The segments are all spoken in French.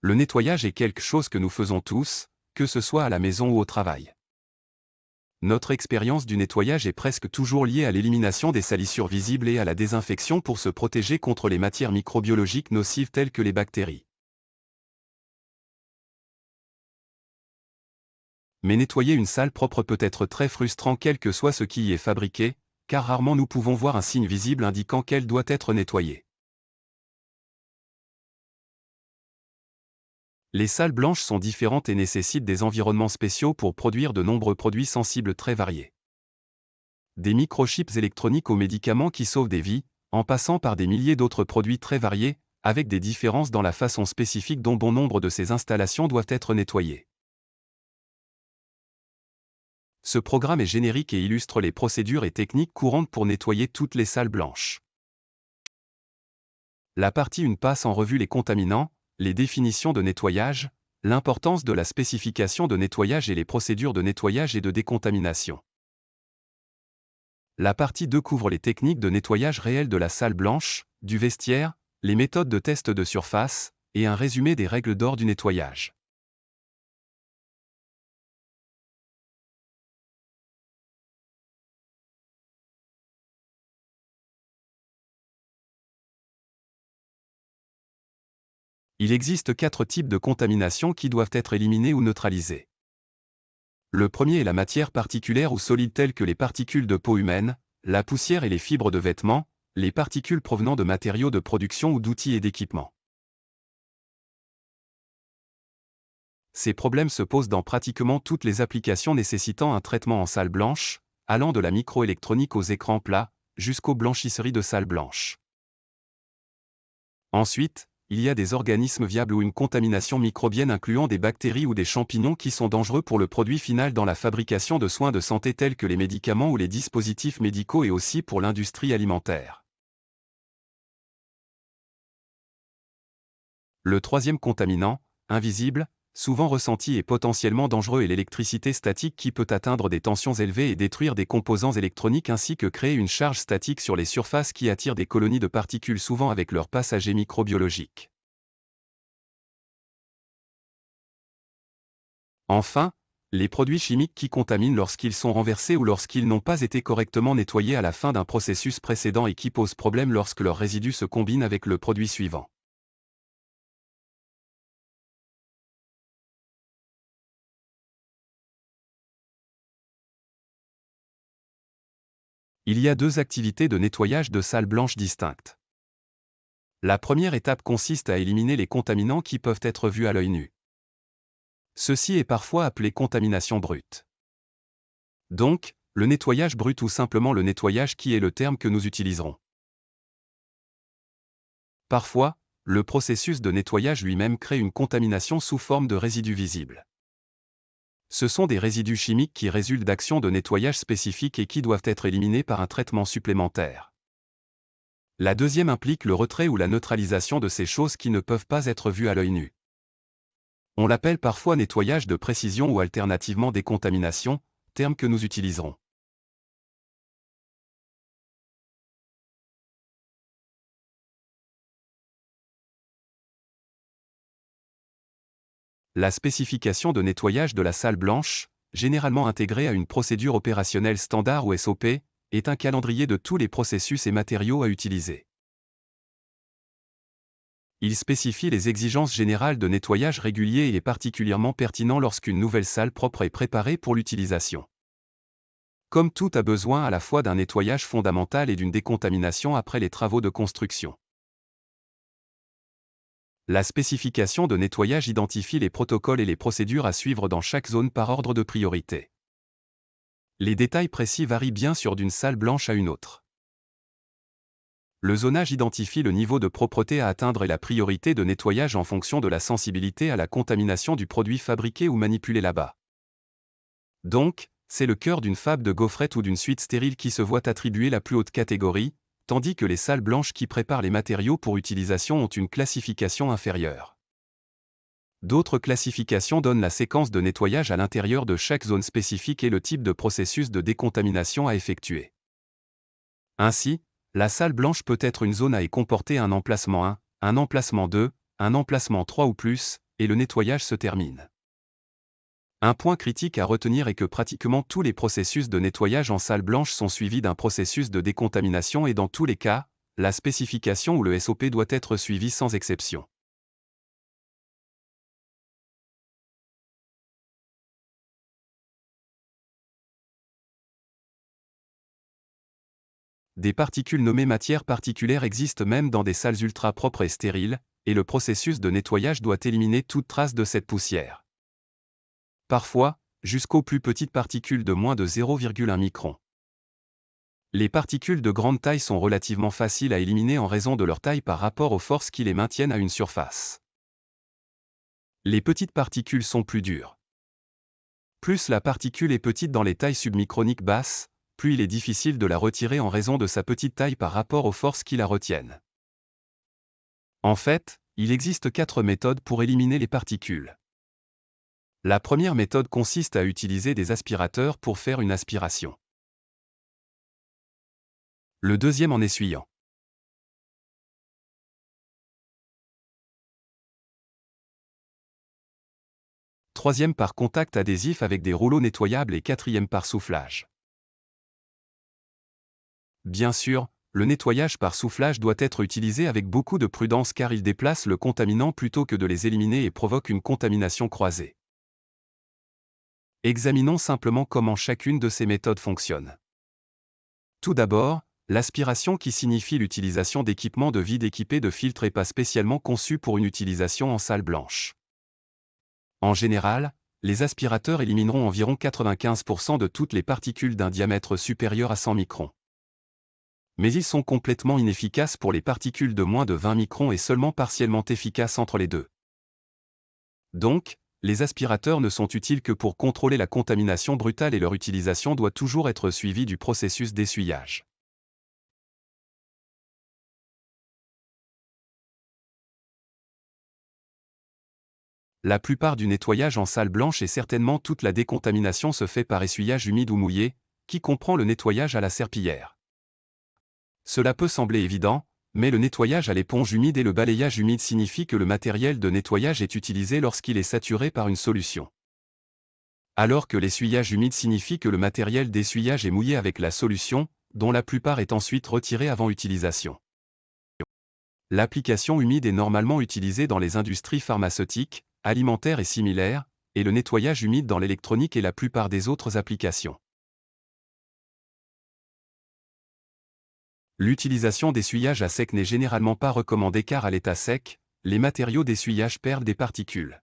Le nettoyage est quelque chose que nous faisons tous, que ce soit à la maison ou au travail. Notre expérience du nettoyage est presque toujours liée à l'élimination des salissures visibles et à la désinfection pour se protéger contre les matières microbiologiques nocives telles que les bactéries. Mais nettoyer une salle propre peut être très frustrant quel que soit ce qui y est fabriqué, car rarement nous pouvons voir un signe visible indiquant qu'elle doit être nettoyée. Les salles blanches sont différentes et nécessitent des environnements spéciaux pour produire de nombreux produits sensibles très variés. Des microchips électroniques aux médicaments qui sauvent des vies, en passant par des milliers d'autres produits très variés, avec des différences dans la façon spécifique dont bon nombre de ces installations doivent être nettoyées. Ce programme est générique et illustre les procédures et techniques courantes pour nettoyer toutes les salles blanches. La partie 1 passe en revue les contaminants, les définitions de nettoyage, l'importance de la spécification de nettoyage et les procédures de nettoyage et de décontamination. La partie 2 couvre les techniques de nettoyage réel de la salle blanche, du vestiaire, les méthodes de test de surface, et un résumé des règles d'or du nettoyage. Il existe 4 types de contamination qui doivent être éliminés ou neutralisés. Le premier est la matière particulière ou solide telle que les particules de peau humaine, la poussière et les fibres de vêtements, les particules provenant de matériaux de production ou d'outils et d'équipements. Ces problèmes se posent dans pratiquement toutes les applications nécessitant un traitement en salle blanche, allant de la microélectronique aux écrans plats, jusqu'aux blanchisseries de salles blanches. Ensuite, il y a des organismes viables ou une contamination microbienne incluant des bactéries ou des champignons qui sont dangereux pour le produit final dans la fabrication de soins de santé tels que les médicaments ou les dispositifs médicaux et aussi pour l'industrie alimentaire. Le troisième contaminant, invisible, souvent ressenti et potentiellement dangereux est l'électricité statique qui peut atteindre des tensions élevées et détruire des composants électroniques ainsi que créer une charge statique sur les surfaces qui attirent des colonies de particules souvent avec leurs passagers microbiologiques. Enfin, les produits chimiques qui contaminent lorsqu'ils sont renversés ou lorsqu'ils n'ont pas été correctement nettoyés à la fin d'un processus précédent et qui posent problème lorsque leurs résidus se combinent avec le produit suivant. Il y a 2 activités de nettoyage de salles blanches distinctes. La première étape consiste à éliminer les contaminants qui peuvent être vus à l'œil nu. Ceci est parfois appelé contamination brute. Donc, le nettoyage brut ou simplement le nettoyage qui est le terme que nous utiliserons. Parfois, le processus de nettoyage lui-même crée une contamination sous forme de résidus visibles. Ce sont des résidus chimiques qui résultent d'actions de nettoyage spécifiques et qui doivent être éliminés par un traitement supplémentaire. La deuxième implique le retrait ou la neutralisation de ces choses qui ne peuvent pas être vues à l'œil nu. On l'appelle parfois nettoyage de précision ou alternativement décontamination, terme que nous utiliserons. La spécification de nettoyage de la salle blanche, généralement intégrée à une procédure opérationnelle standard ou SOP, est un calendrier de tous les processus et matériaux à utiliser. Il spécifie les exigences générales de nettoyage régulier et est particulièrement pertinent lorsqu'une nouvelle salle propre est préparée pour l'utilisation. Comme tout a besoin à la fois d'un nettoyage fondamental et d'une décontamination après les travaux de construction. La spécification de nettoyage identifie les protocoles et les procédures à suivre dans chaque zone par ordre de priorité. Les détails précis varient bien sûr d'une salle blanche à une autre. Le zonage identifie le niveau de propreté à atteindre et la priorité de nettoyage en fonction de la sensibilité à la contamination du produit fabriqué ou manipulé là-bas. Donc, c'est le cœur d'une fab de gaufrettes ou d'une suite stérile qui se voit attribuer la plus haute catégorie, tandis que les salles blanches qui préparent les matériaux pour utilisation ont une classification inférieure. D'autres classifications donnent la séquence de nettoyage à l'intérieur de chaque zone spécifique et le type de processus de décontamination à effectuer. Ainsi, la salle blanche peut être une zone à et comporter un emplacement 1, un emplacement 2, un emplacement 3 ou plus, et le nettoyage se termine. Un point critique à retenir est que pratiquement tous les processus de nettoyage en salle blanche sont suivis d'un processus de décontamination et dans tous les cas, la spécification ou le SOP doit être suivi sans exception. Des particules nommées matières particulières existent même dans des salles ultra propres et stériles, et le processus de nettoyage doit éliminer toute trace de cette poussière. Parfois, jusqu'aux plus petites particules de moins de 0,1 micron. Les particules de grande taille sont relativement faciles à éliminer en raison de leur taille par rapport aux forces qui les maintiennent à une surface. Les petites particules sont plus dures. Plus la particule est petite dans les tailles submicroniques basses, plus il est difficile de la retirer en raison de sa petite taille par rapport aux forces qui la retiennent. En fait, il existe 4 méthodes pour éliminer les particules. La première méthode consiste à utiliser des aspirateurs pour faire une aspiration. Le deuxième en essuyant. Troisième par contact adhésif avec des rouleaux nettoyables et quatrième par soufflage. Bien sûr, le nettoyage par soufflage doit être utilisé avec beaucoup de prudence car il déplace le contaminant plutôt que de les éliminer et provoque une contamination croisée. Examinons simplement comment chacune de ces méthodes fonctionne. Tout d'abord, l'aspiration qui signifie l'utilisation d'équipements de vide équipés de filtres et pas spécialement conçus pour une utilisation en salle blanche. En général, les aspirateurs élimineront environ 95% de toutes les particules d'un diamètre supérieur à 100 microns. Mais ils sont complètement inefficaces pour les particules de moins de 20 microns et seulement partiellement efficaces entre les deux. Donc, les aspirateurs ne sont utiles que pour contrôler la contamination brutale et leur utilisation doit toujours être suivie du processus d'essuyage. La plupart du nettoyage en salle blanche et certainement toute la décontamination se fait par essuyage humide ou mouillé, qui comprend le nettoyage à la serpillière. Cela peut sembler évident, mais le nettoyage à l'éponge humide et le balayage humide signifient que le matériel de nettoyage est utilisé lorsqu'il est saturé par une solution. Alors que l'essuyage humide signifie que le matériel d'essuyage est mouillé avec la solution, dont la plupart est ensuite retirée avant utilisation. L'application humide est normalement utilisée dans les industries pharmaceutiques, alimentaires et similaires, et le nettoyage humide dans l'électronique et la plupart des autres applications. L'utilisation d'essuyage à sec n'est généralement pas recommandée car à l'état sec, les matériaux d'essuyage perdent des particules.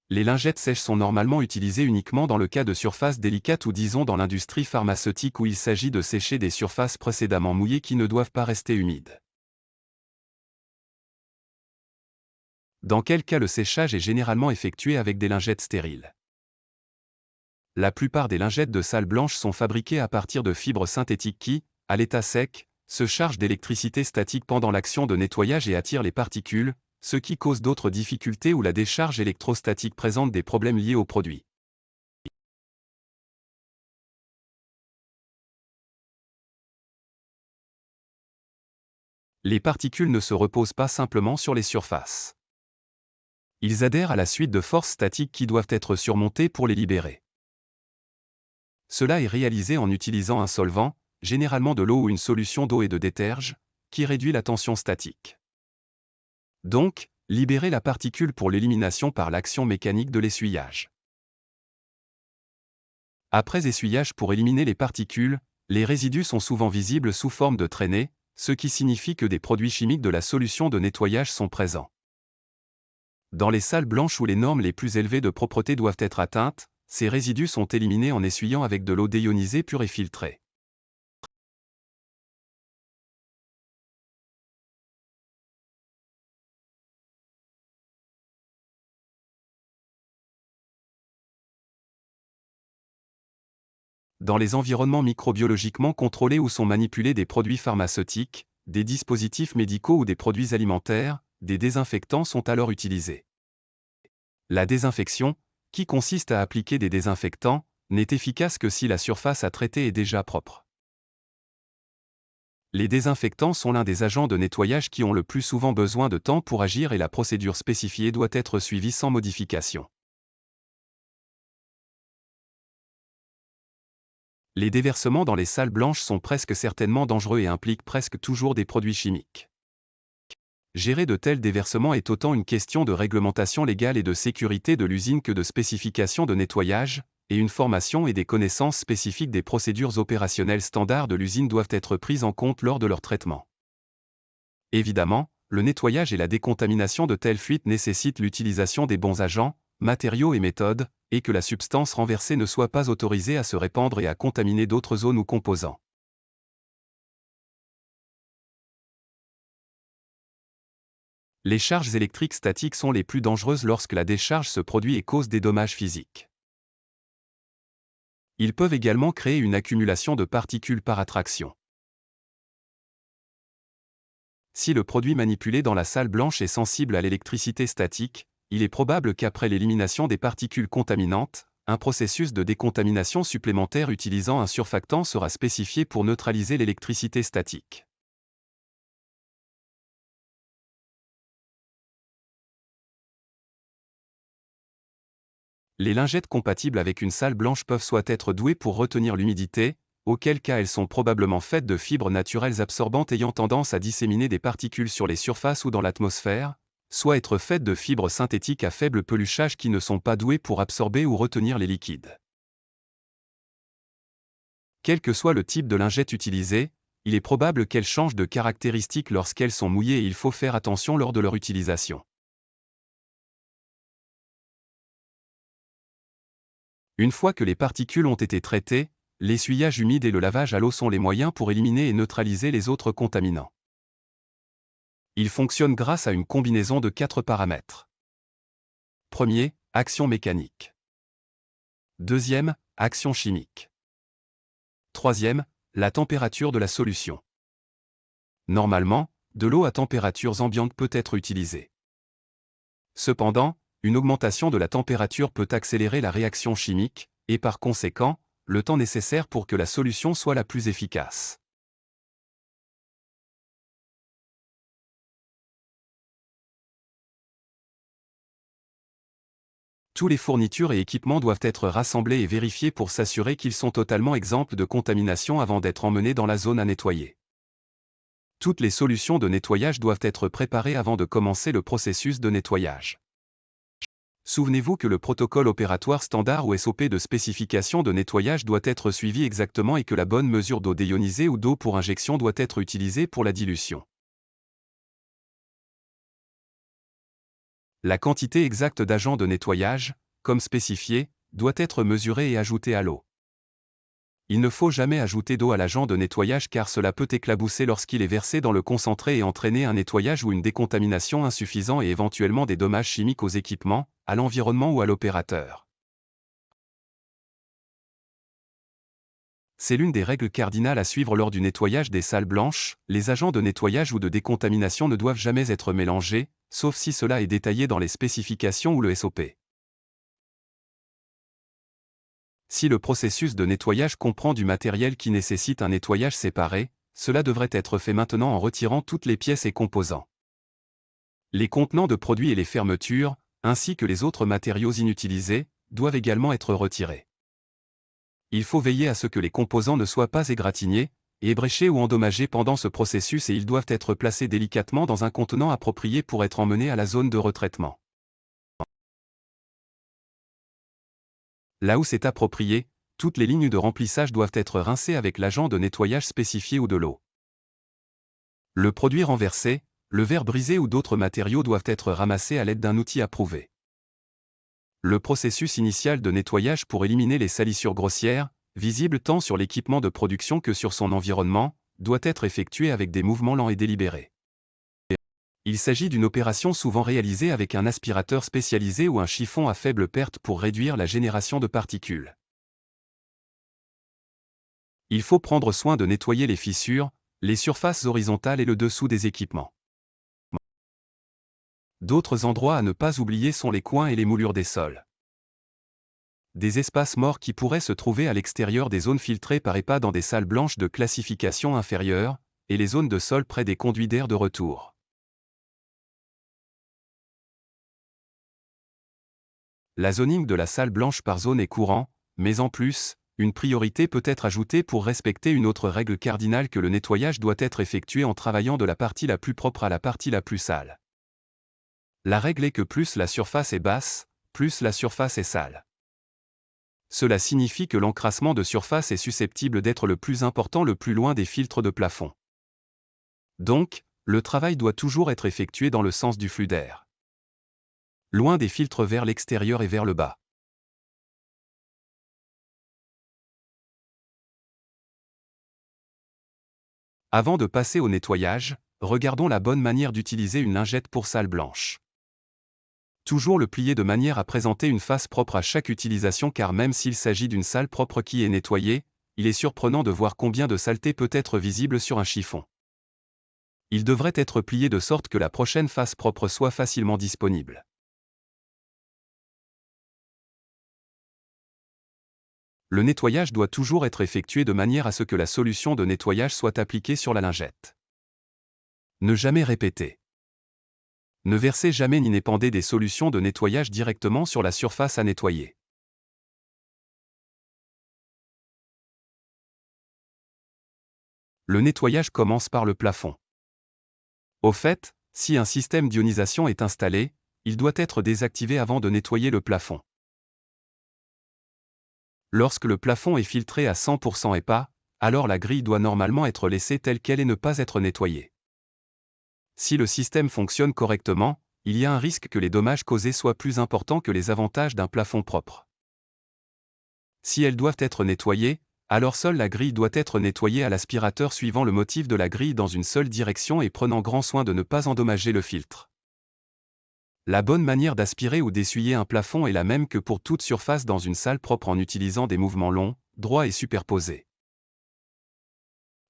Les lingettes sèches sont normalement utilisées uniquement dans le cas de surfaces délicates ou disons dans l'industrie pharmaceutique où il s'agit de sécher des surfaces précédemment mouillées qui ne doivent pas rester humides. Dans quel cas le séchage est généralement effectué avec des lingettes stériles. La plupart des lingettes de salle blanche sont fabriquées à partir de fibres synthétiques qui, à l'état sec, se chargent d'électricité statique pendant l'action de nettoyage et attirent les particules, ce qui cause d'autres difficultés où la décharge électrostatique présente des problèmes liés au produit. Les particules ne se reposent pas simplement sur les surfaces. Ils adhèrent à la suite de forces statiques qui doivent être surmontées pour les libérer. Cela est réalisé en utilisant un solvant, généralement de l'eau ou une solution d'eau et de déterge, qui réduit la tension statique. Donc, libérer la particule pour l'élimination par l'action mécanique de l'essuyage. Après essuyage pour éliminer les particules, les résidus sont souvent visibles sous forme de traînées, ce qui signifie que des produits chimiques de la solution de nettoyage sont présents. Dans les salles blanches où les normes les plus élevées de propreté doivent être atteintes, ces résidus sont éliminés en essuyant avec de l'eau déionisée pure et filtrée. Dans les environnements microbiologiquement contrôlés où sont manipulés des produits pharmaceutiques, des dispositifs médicaux ou des produits alimentaires, des désinfectants sont alors utilisés. La désinfection, qui consiste à appliquer des désinfectants, n'est efficace que si la surface à traiter est déjà propre. Les désinfectants sont l'un des agents de nettoyage qui ont le plus souvent besoin de temps pour agir et la procédure spécifiée doit être suivie sans modification. Les déversements dans les salles blanches sont presque certainement dangereux et impliquent presque toujours des produits chimiques. Gérer de tels déversements est autant une question de réglementation légale et de sécurité de l'usine que de spécifications de nettoyage, et une formation et des connaissances spécifiques des procédures opérationnelles standards de l'usine doivent être prises en compte lors de leur traitement. Évidemment, le nettoyage et la décontamination de telles fuites nécessitent l'utilisation des bons agents, matériaux et méthodes, et que la substance renversée ne soit pas autorisée à se répandre et à contaminer d'autres zones ou composants. Les charges électriques statiques sont les plus dangereuses lorsque la décharge se produit et cause des dommages physiques. Ils peuvent également créer une accumulation de particules par attraction. Si le produit manipulé dans la salle blanche est sensible à l'électricité statique, il est probable qu'après l'élimination des particules contaminantes, un processus de décontamination supplémentaire utilisant un surfactant sera spécifié pour neutraliser l'électricité statique. Les lingettes compatibles avec une salle blanche peuvent soit être douées pour retenir l'humidité, auquel cas elles sont probablement faites de fibres naturelles absorbantes ayant tendance à disséminer des particules sur les surfaces ou dans l'atmosphère, soit être faites de fibres synthétiques à faible peluchage qui ne sont pas douées pour absorber ou retenir les liquides. Quel que soit le type de lingette utilisée, il est probable qu'elles changent de caractéristiques lorsqu'elles sont mouillées et il faut faire attention lors de leur utilisation. Une fois que les particules ont été traitées, l'essuyage humide et le lavage à l'eau sont les moyens pour éliminer et neutraliser les autres contaminants. Il fonctionne grâce à une combinaison de 4 paramètres. Premier, action mécanique. Deuxième, action chimique. Troisième, la température de la solution. Normalement, de l'eau à températures ambiantes peut être utilisée. Cependant, une augmentation de la température peut accélérer la réaction chimique, et par conséquent, le temps nécessaire pour que la solution soit la plus efficace. Tous les fournitures et équipements doivent être rassemblés et vérifiés pour s'assurer qu'ils sont totalement exempts de contamination avant d'être emmenés dans la zone à nettoyer. Toutes les solutions de nettoyage doivent être préparées avant de commencer le processus de nettoyage. Souvenez-vous que le protocole opératoire standard ou SOP de spécification de nettoyage doit être suivi exactement et que la bonne mesure d'eau déionisée ou d'eau pour injection doit être utilisée pour la dilution. La quantité exacte d'agents de nettoyage, comme spécifié, doit être mesurée et ajoutée à l'eau. Il ne faut jamais ajouter d'eau à l'agent de nettoyage car cela peut éclabousser lorsqu'il est versé dans le concentré et entraîner un nettoyage ou une décontamination insuffisant et éventuellement des dommages chimiques aux équipements, à l'environnement ou à l'opérateur. C'est l'une des règles cardinales à suivre lors du nettoyage des salles blanches, les agents de nettoyage ou de décontamination ne doivent jamais être mélangés, sauf si cela est détaillé dans les spécifications ou le SOP. Si le processus de nettoyage comprend du matériel qui nécessite un nettoyage séparé, cela devrait être fait maintenant en retirant toutes les pièces et composants. Les contenants de produits et les fermetures, ainsi que les autres matériaux inutilisés, doivent également être retirés. Il faut veiller à ce que les composants ne soient pas égratignés, ébréchés ou endommagés pendant ce processus et ils doivent être placés délicatement dans un contenant approprié pour être emmenés à la zone de retraitement. Là où c'est approprié, toutes les lignes de remplissage doivent être rincées avec l'agent de nettoyage spécifié ou de l'eau. Le produit renversé, le verre brisé ou d'autres matériaux doivent être ramassés à l'aide d'un outil approuvé. Le processus initial de nettoyage pour éliminer les salissures grossières, visibles tant sur l'équipement de production que sur son environnement, doit être effectué avec des mouvements lents et délibérés. Il s'agit d'une opération souvent réalisée avec un aspirateur spécialisé ou un chiffon à faible perte pour réduire la génération de particules. Il faut prendre soin de nettoyer les fissures, les surfaces horizontales et le dessous des équipements. D'autres endroits à ne pas oublier sont les coins et les moulures des sols. Des espaces morts qui pourraient se trouver à l'extérieur des zones filtrées par EPA dans des salles blanches de classification inférieure, et les zones de sol près des conduits d'air de retour. La zoning de la salle blanche par zone est courant, mais en plus, une priorité peut être ajoutée pour respecter une autre règle cardinale que le nettoyage doit être effectué en travaillant de la partie la plus propre à la partie la plus sale. La règle est que plus la surface est basse, plus la surface est sale. Cela signifie que l'encrassement de surface est susceptible d'être le plus important le plus loin des filtres de plafond. Donc, le travail doit toujours être effectué dans le sens du flux d'air. Loin des filtres vers l'extérieur et vers le bas. Avant de passer au nettoyage, regardons la bonne manière d'utiliser une lingette pour salle blanche. Toujours le plier de manière à présenter une face propre à chaque utilisation car même s'il s'agit d'une salle propre qui est nettoyée, il est surprenant de voir combien de saleté peut être visible sur un chiffon. Il devrait être plié de sorte que la prochaine face propre soit facilement disponible. Le nettoyage doit toujours être effectué de manière à ce que la solution de nettoyage soit appliquée sur la lingette. Ne jamais répéter. Ne versez jamais ni n'épandez des solutions de nettoyage directement sur la surface à nettoyer. Le nettoyage commence par le plafond. Au fait, si un système d'ionisation est installé, il doit être désactivé avant de nettoyer le plafond. Lorsque le plafond est filtré à 100% EPA, alors la grille doit normalement être laissée telle qu'elle et ne pas être nettoyée. Si le système fonctionne correctement, il y a un risque que les dommages causés soient plus importants que les avantages d'un plafond propre. Si elles doivent être nettoyées, alors seule la grille doit être nettoyée à l'aspirateur suivant le motif de la grille dans une seule direction et prenant grand soin de ne pas endommager le filtre. La bonne manière d'aspirer ou d'essuyer un plafond est la même que pour toute surface dans une salle propre en utilisant des mouvements longs, droits et superposés.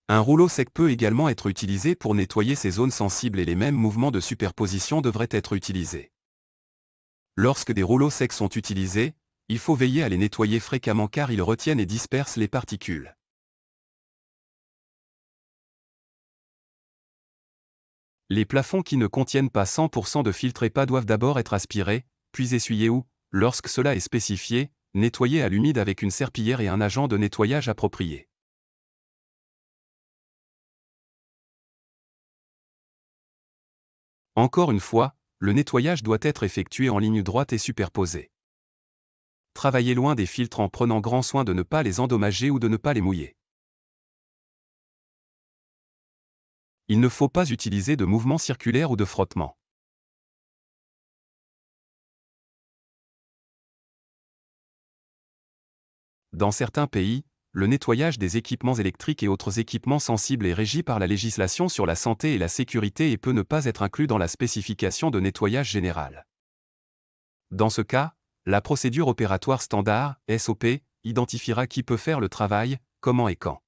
Un rouleau sec peut également être utilisé pour nettoyer ces zones sensibles et les mêmes mouvements de superposition devraient être utilisés. Lorsque des rouleaux secs sont utilisés, il faut veiller à les nettoyer fréquemment car ils retiennent et dispersent les particules. Les plafonds qui ne contiennent pas 100% de filtre EPA doivent d'abord être aspirés, puis essuyés ou, lorsque cela est spécifié, nettoyés à l'humide avec une serpillière et un agent de nettoyage approprié. Encore une fois, le nettoyage doit être effectué en ligne droite et superposée. Travaillez loin des filtres en prenant grand soin de ne pas les endommager ou de ne pas les mouiller. Il ne faut pas utiliser de mouvements circulaires ou de frottement. Dans certains pays, le nettoyage des équipements électriques et autres équipements sensibles est régi par la législation sur la santé et la sécurité et peut ne pas être inclus dans la spécification de nettoyage général. Dans ce cas, la procédure opératoire standard, SOP, identifiera qui peut faire le travail, comment et quand.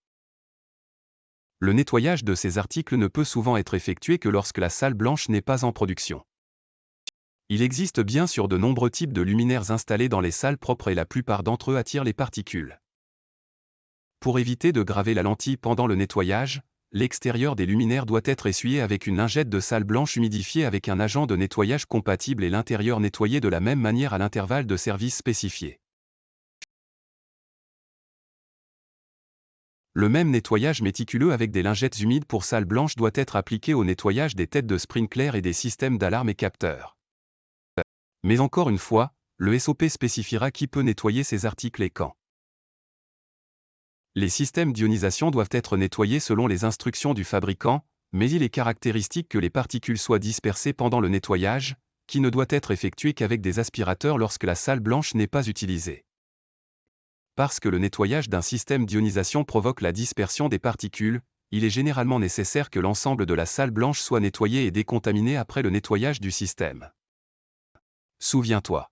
Le nettoyage de ces articles ne peut souvent être effectué que lorsque la salle blanche n'est pas en production. Il existe bien sûr de nombreux types de luminaires installés dans les salles propres et la plupart d'entre eux attirent les particules. Pour éviter de graver la lentille pendant le nettoyage, l'extérieur des luminaires doit être essuyé avec une lingette de salle blanche humidifiée avec un agent de nettoyage compatible et l'intérieur nettoyé de la même manière à l'intervalle de service spécifié. Le même nettoyage méticuleux avec des lingettes humides pour salle blanche doit être appliqué au nettoyage des têtes de sprinkler et des systèmes d'alarme et capteurs. Mais encore une fois, le SOP spécifiera qui peut nettoyer ces articles et quand. Les systèmes d'ionisation doivent être nettoyés selon les instructions du fabricant, mais il est caractéristique que les particules soient dispersées pendant le nettoyage, qui ne doit être effectué qu'avec des aspirateurs lorsque la salle blanche n'est pas utilisée. Parce que le nettoyage d'un système d'ionisation provoque la dispersion des particules, il est généralement nécessaire que l'ensemble de la salle blanche soit nettoyé et décontaminé après le nettoyage du système. Souviens-toi.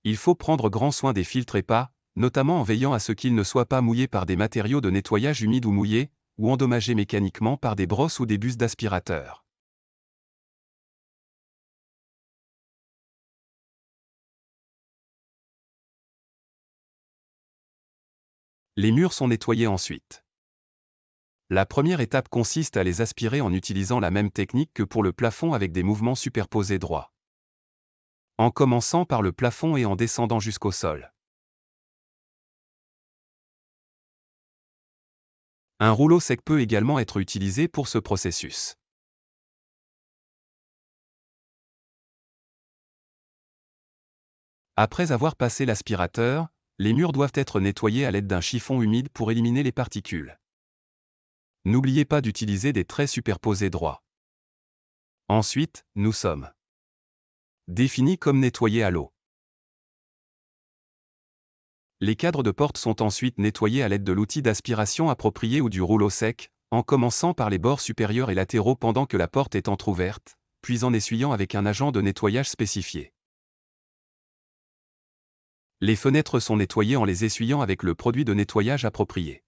Il faut prendre grand soin des filtres EPA, notamment en veillant à ce qu'ils ne soient pas mouillés par des matériaux de nettoyage humides ou mouillés, ou endommagés mécaniquement par des brosses ou des bus d'aspirateur. Les murs sont nettoyés ensuite. La première étape consiste à les aspirer en utilisant la même technique que pour le plafond avec des mouvements superposés droits. En commençant par le plafond et en descendant jusqu'au sol. Un rouleau sec peut également être utilisé pour ce processus. Après avoir passé l'aspirateur, les murs doivent être nettoyés à l'aide d'un chiffon humide pour éliminer les particules. N'oubliez pas d'utiliser des traits superposés droits. Ensuite, nous sommes définis comme nettoyés à l'eau. Les cadres de porte sont ensuite nettoyés à l'aide de l'outil d'aspiration approprié ou du rouleau sec, en commençant par les bords supérieurs et latéraux pendant que la porte est entrouverte, puis en essuyant avec un agent de nettoyage spécifié. Les fenêtres sont nettoyées en les essuyant avec le produit de nettoyage approprié.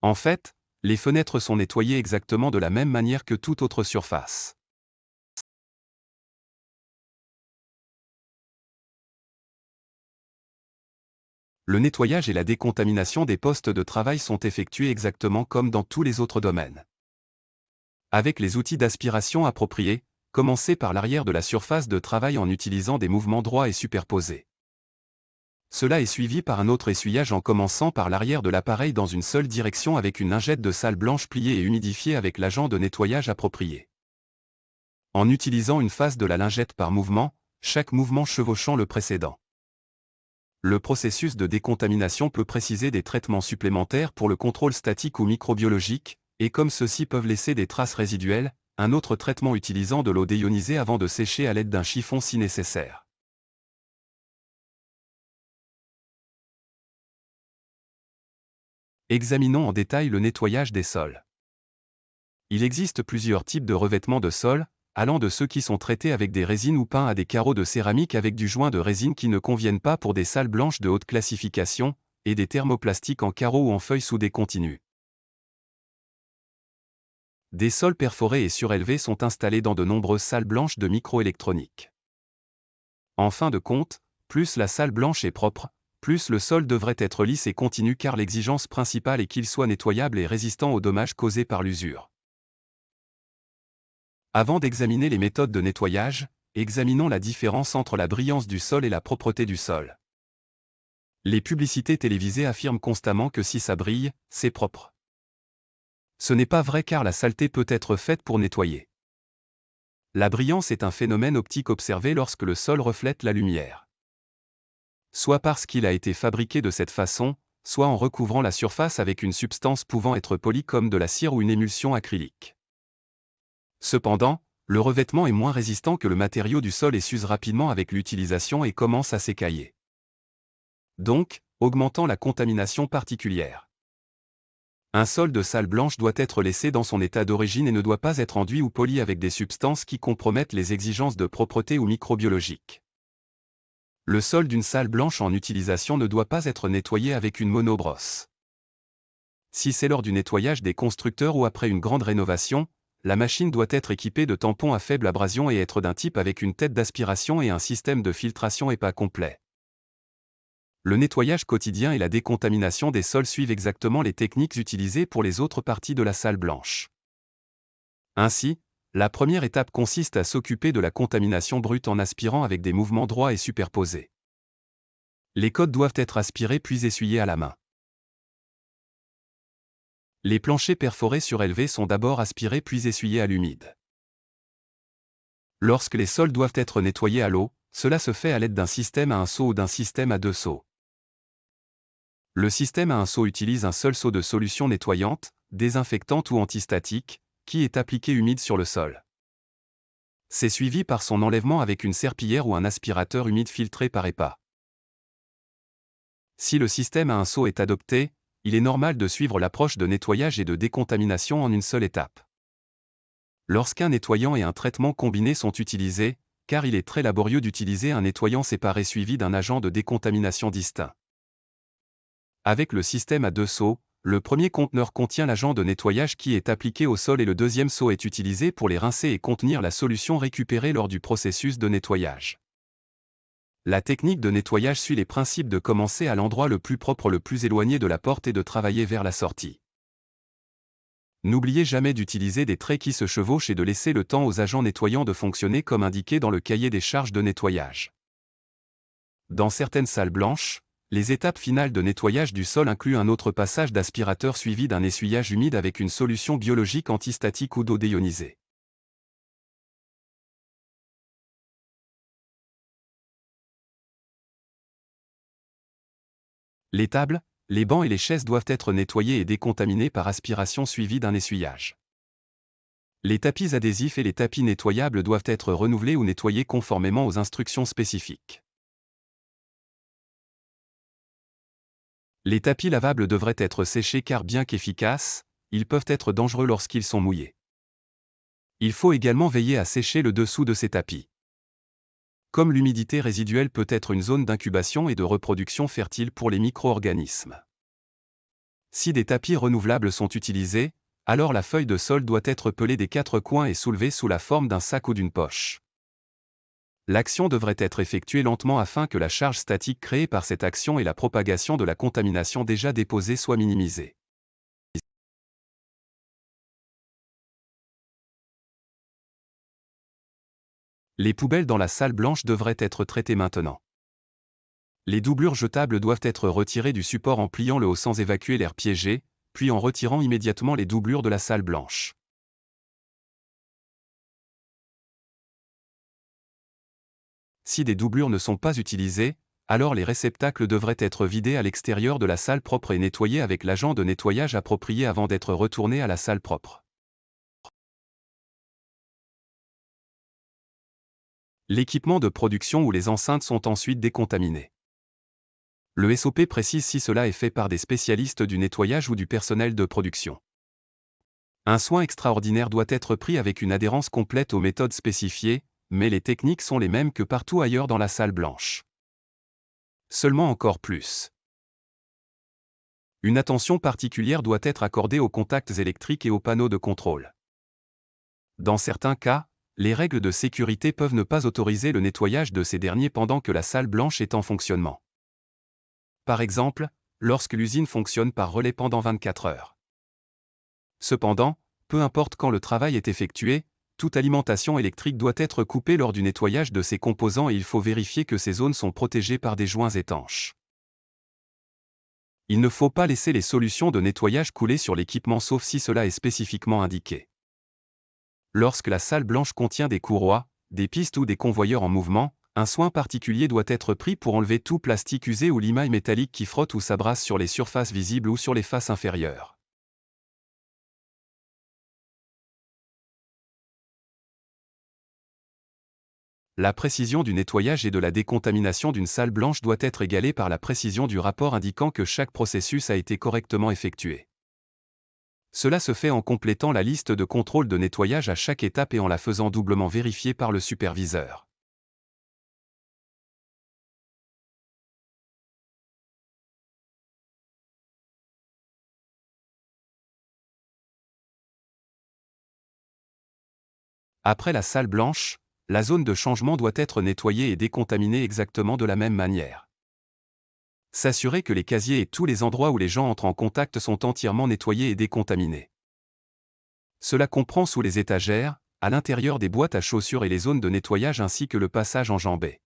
En fait, les fenêtres sont nettoyées exactement de la même manière que toute autre surface. Le nettoyage et la décontamination des postes de travail sont effectués exactement comme dans tous les autres domaines. Avec les outils d'aspiration appropriés, commencez par l'arrière de la surface de travail en utilisant des mouvements droits et superposés. Cela est suivi par un autre essuyage en commençant par l'arrière de l'appareil dans une seule direction avec une lingette de salle blanche pliée et humidifiée avec l'agent de nettoyage approprié. En utilisant une face de la lingette par mouvement, chaque mouvement chevauchant le précédent. Le processus de décontamination peut préciser des traitements supplémentaires pour le contrôle statique ou microbiologique, et comme ceux-ci peuvent laisser des traces résiduelles, un autre traitement utilisant de l'eau déionisée avant de sécher à l'aide d'un chiffon si nécessaire. Examinons en détail le nettoyage des sols. Il existe plusieurs types de revêtements de sol, allant de ceux qui sont traités avec des résines ou peints à des carreaux de céramique avec du joint de résine qui ne conviennent pas pour des salles blanches de haute classification, et des thermoplastiques en carreaux ou en feuilles soudées continues. Des sols perforés et surélevés sont installés dans de nombreuses salles blanches de microélectronique. En fin de compte, plus la salle blanche est propre, plus le sol devrait être lisse et continu car l'exigence principale est qu'il soit nettoyable et résistant aux dommages causés par l'usure. Avant d'examiner les méthodes de nettoyage, examinons la différence entre la brillance du sol et la propreté du sol. Les publicités télévisées affirment constamment que si ça brille, c'est propre. Ce n'est pas vrai car la saleté peut être faite pour nettoyer. La brillance est un phénomène optique observé lorsque le sol reflète la lumière. Soit parce qu'il a été fabriqué de cette façon, soit en recouvrant la surface avec une substance pouvant être polie comme de la cire ou une émulsion acrylique. Cependant, le revêtement est moins résistant que le matériau du sol et s'use rapidement avec l'utilisation et commence à s'écailler. Donc, augmentant la contamination particulière. Un sol de salle blanche doit être laissé dans son état d'origine et ne doit pas être enduit ou poli avec des substances qui compromettent les exigences de propreté ou microbiologique. Le sol d'une salle blanche en utilisation ne doit pas être nettoyé avec une monobrosse. Si c'est lors du nettoyage des constructeurs ou après une grande rénovation, la machine doit être équipée de tampons à faible abrasion et être d'un type avec une tête d'aspiration et un système de filtration EPA complet. Le nettoyage quotidien et la décontamination des sols suivent exactement les techniques utilisées pour les autres parties de la salle blanche. Ainsi, la première étape consiste à s'occuper de la contamination brute en aspirant avec des mouvements droits et superposés. Les côtes doivent être aspirées puis essuyées à la main. Les planchers perforés surélevés sont d'abord aspirés puis essuyés à l'humide. Lorsque les sols doivent être nettoyés à l'eau, cela se fait à l'aide d'un système à un seau ou d'un système à deux seaux. Le système à un seau utilise un seul seau de solution nettoyante, désinfectante ou antistatique, qui est appliqué humide sur le sol. C'est suivi par son enlèvement avec une serpillière ou un aspirateur humide filtré par EPA. Si le système à un seau est adopté, il est normal de suivre l'approche de nettoyage et de décontamination en une seule étape. Lorsqu'un nettoyant et un traitement combiné sont utilisés, car il est très laborieux d'utiliser un nettoyant séparé suivi d'un agent de décontamination distinct. Avec le système à deux seaux, le premier conteneur contient l'agent de nettoyage qui est appliqué au sol et le deuxième seau est utilisé pour les rincer et contenir la solution récupérée lors du processus de nettoyage. La technique de nettoyage suit les principes de commencer à l'endroit le plus propre le plus éloigné de la porte et de travailler vers la sortie. N'oubliez jamais d'utiliser des traits qui se chevauchent et de laisser le temps aux agents nettoyants de fonctionner comme indiqué dans le cahier des charges de nettoyage. Dans certaines salles blanches, les étapes finales de nettoyage du sol incluent un autre passage d'aspirateur suivi d'un essuyage humide avec une solution biologique antistatique ou d'eau déionisée. Les tables, les bancs et les chaises doivent être nettoyés et décontaminés par aspiration suivie d'un essuyage. Les tapis adhésifs et les tapis nettoyables doivent être renouvelés ou nettoyés conformément aux instructions spécifiques. Les tapis lavables devraient être séchés car bien qu'efficaces, ils peuvent être dangereux lorsqu'ils sont mouillés. Il faut également veiller à sécher le dessous de ces tapis. Comme l'humidité résiduelle peut être une zone d'incubation et de reproduction fertile pour les micro-organismes. Si des tapis renouvelables sont utilisés, alors la feuille de sol doit être pelée des quatre coins et soulevée sous la forme d'un sac ou d'une poche. L'action devrait être effectuée lentement afin que la charge statique créée par cette action et la propagation de la contamination déjà déposée soient minimisées. Les poubelles dans la salle blanche devraient être traitées maintenant. Les doublures jetables doivent être retirées du support en pliant le haut sans évacuer l'air piégé, puis en retirant immédiatement les doublures de la salle blanche. Si des doublures ne sont pas utilisées, alors les réceptacles devraient être vidés à l'extérieur de la salle propre et nettoyés avec l'agent de nettoyage approprié avant d'être retournés à la salle propre. L'équipement de production ou les enceintes sont ensuite décontaminés. Le SOP précise si cela est fait par des spécialistes du nettoyage ou du personnel de production. Un soin extraordinaire doit être pris avec une adhérence complète aux méthodes spécifiées, mais les techniques sont les mêmes que partout ailleurs dans la salle blanche. Seulement encore plus. Une attention particulière doit être accordée aux contacts électriques et aux panneaux de contrôle. Dans certains cas, les règles de sécurité peuvent ne pas autoriser le nettoyage de ces derniers pendant que la salle blanche est en fonctionnement. Par exemple, lorsque l'usine fonctionne par relais pendant 24 heures. Cependant, peu importe quand le travail est effectué, toute alimentation électrique doit être coupée lors du nettoyage de ces composants et il faut vérifier que ces zones sont protégées par des joints étanches. Il ne faut pas laisser les solutions de nettoyage couler sur l'équipement sauf si cela est spécifiquement indiqué. Lorsque la salle blanche contient des courroies, des pistes ou des convoyeurs en mouvement, un soin particulier doit être pris pour enlever tout plastique usé ou limaille métallique qui frotte ou s'abrasse sur les surfaces visibles ou sur les faces inférieures. La précision du nettoyage et de la décontamination d'une salle blanche doit être égalée par la précision du rapport indiquant que chaque processus a été correctement effectué. Cela se fait en complétant la liste de contrôle de nettoyage à chaque étape et en la faisant doublement vérifier par le superviseur. Après la salle blanche, la zone de changement doit être nettoyée et décontaminée exactement de la même manière. S'assurer que les casiers et tous les endroits où les gens entrent en contact sont entièrement nettoyés et décontaminés. Cela comprend sous les étagères, à l'intérieur des boîtes à chaussures et les zones de nettoyage ainsi que le passage enjambé.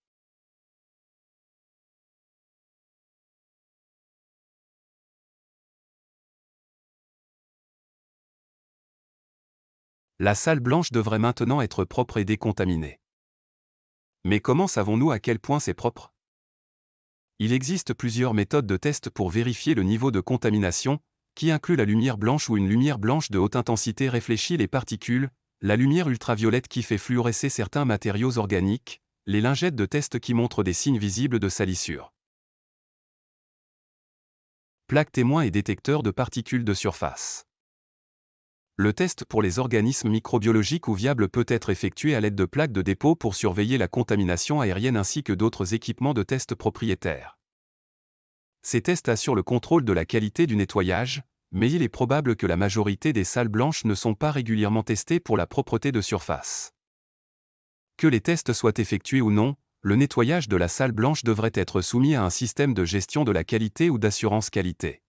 La salle blanche devrait maintenant être propre et décontaminée. Mais comment savons-nous à quel point c'est propre? Il existe plusieurs méthodes de test pour vérifier le niveau de contamination, qui inclut la lumière blanche ou une lumière blanche de haute intensité réfléchit les particules, la lumière ultraviolette qui fait fluorescer certains matériaux organiques, les lingettes de test qui montrent des signes visibles de salissure. Plaques témoins et détecteurs de particules de surface. Le test pour les organismes microbiologiques ou viables peut être effectué à l'aide de plaques de dépôt pour surveiller la contamination aérienne ainsi que d'autres équipements de test propriétaires. Ces tests assurent le contrôle de la qualité du nettoyage, mais il est probable que la majorité des salles blanches ne sont pas régulièrement testées pour la propreté de surface. Que les tests soient effectués ou non, le nettoyage de la salle blanche devrait être soumis à un système de gestion de la qualité ou d'assurance qualité.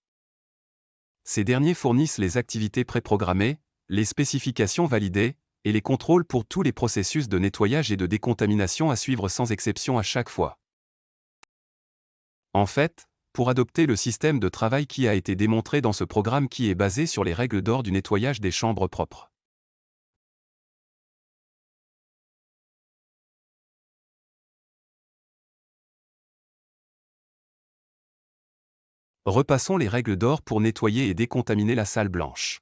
Ces derniers fournissent les activités préprogrammées, les spécifications validées, et les contrôles pour tous les processus de nettoyage et de décontamination à suivre sans exception à chaque fois. En fait, pour adopter le système de travail qui a été démontré dans ce programme qui est basé sur les règles d'or du nettoyage des chambres propres. Repassons les règles d'or pour nettoyer et décontaminer la salle blanche.